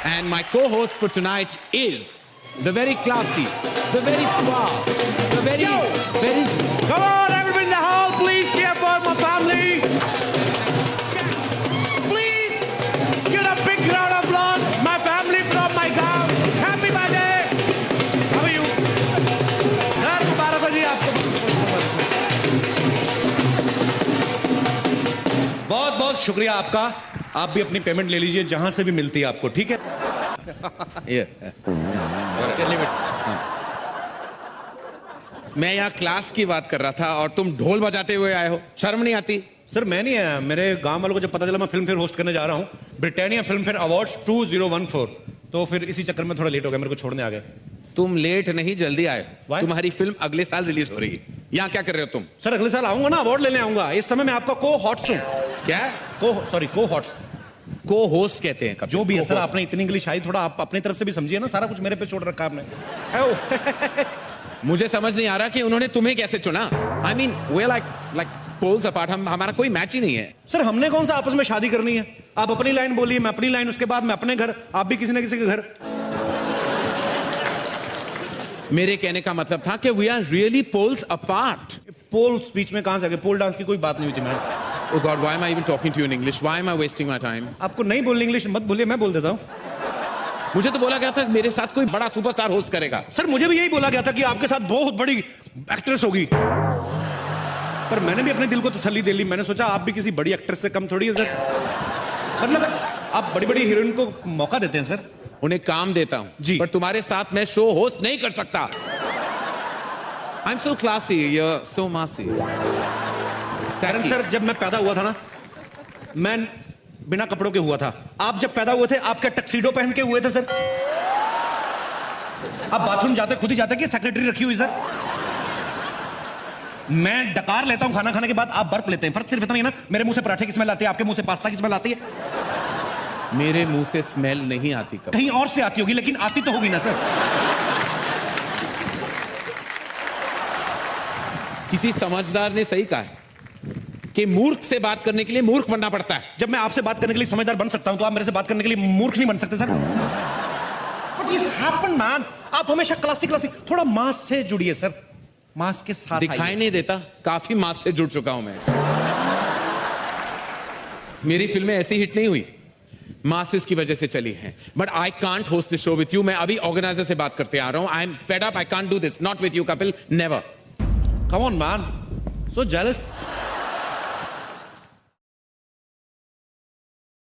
And my co-host for tonight is the very classy, the very suave, the very... Come on, everybody in the hall, please cheer for my family. Please give a big round of applause. My family from my town. Happy birthday. How are you? मुबारक हो जी आपको. बहुत बहुत शुक्रिया आपका. आप भी अपनी payment ले लीजिए जहां से भी मिलती है आपको, ठीक है? मैं यहाँ क्लास की बात कर रहा था और तुम ढोल बजाते हुए आए हो. शर्म नहीं आती? सर मैं नहीं आया, मेरे गांव वालों को जब पता चला मैं फिल्म फेयर होस्ट करने जा रहा हूँ, ब्रिटानिया फिल्म फेयर अवार्ड्स 2014, तो फिर इसी चक्कर में थोड़ा लेट हो गया, मेरे को छोड़ने आ गए. तुम लेट नहीं, जल्दी आए. Why? तुम्हारी फिल्म अगले साल रिलीज हो रही है. यहाँ क्या कर रहे हो तुम? सर अगले साल आऊंगा ना, अवार्ड लेने आऊंगा. इस समय मैं आपका को हॉट्स हूँ. क्या? को हॉट्स. को होस्ट कहते हैं. जो भी है सर, आपने इतनी इंग्लिश आई, थोड़ा आप अपनी तरफ से भी समझिए ना. सारा कुछ मेरे पे छोड़ रखा आपने. मुझे समझ नहीं आ रहा कि उन्होंने तुम्हें कैसे चुना. I mean we like poles apart. हमारा कोई मैच ही नहीं है. सर हमने कौन सा आपस में शादी करनी है? आप अपनी लाइन बोलिए, मैं अपनी लाइन, उसके बाद मैं अपने घर, आप भी किसी न किसी के घर. मेरे कहने का मतलब था कि we are really poles apart. Pole speech में कहां से आ गए? पोल डांस की कोई बात नहीं हुई थी ma'am. Oh God, why am I even talking to you in English? Why am I wasting my time? आपको नहीं बोलनी इंग्लिश मत बोलिए, मैं बोल देता हूँ. मुझे तो बोला गया था कि मेरे साथ कोई बड़ा सुपरस्टार होस्ट करेगा. सर मुझे भी यही बोला गया था कि आपके साथ बहुत बड़ी एक्ट्रेस होगी, पर मैंने भी अपने दिल को तसल्ली दे ली. मैंने सोचा आप भी किसी बड़ी एक्ट्रेस से कम थोड़ी है सर. मतलब आप बड़ी बड़ी हीरोइन को मौका देते हैं सर. उन्हें काम देता हूं जी. पर तुम्हारे साथ मैं शो होस्ट नहीं कर सकता. I'm so classy, you're so massy. कारण सर जब मैं पैदा हुआ था ना, मैं बिना कपड़ों के हुआ था. आप जब पैदा हुए थे, आप क्या टक्सीडो पहन के हुए थे सर? आप बाथरूम जाते खुद ही जाते कि सेक्रेटरी रखी हुई सर? मैं डकार लेता हूं खाना खाने के बाद, आप बर्फ लेते हैं. फर्क सिर्फ इतना ही है ना, मेरे मुंह से पराठे की स्मेल आती है, आपके मुंह से पास्ता की स्मेल आती है. मेरे मुंह से स्मेल नहीं आती. कब? कहीं और से आती होगी, लेकिन आती तो होगी ना सर. किसी समझदार ने सही कहा है कि मूर्ख से बात करने के लिए मूर्ख बनना पड़ता है. जब मैं आपसे बात करने के लिए समझदार बन सकता हूं, तो आप मेरे से बात करने के लिए मूर्ख नहीं बन सकते sir. But it happened, man. आप हमेशा क्लासिक थोड़ा मास से जुड़िए सर. मास के साथ दिखाई नहीं देता, काफी मास से जुड़ चुका हूं मैं. मेरी फिल्में ऐसी हिट नहीं हुई, मासेस की वजह से चली हैं. But I can't host this show with you. मैं अभी ऑर्गेनाइजर से बात करते आ रहा हूं. I am fed up. I can't do this. Not with you Kapil. Never. Come on, man. So jealous.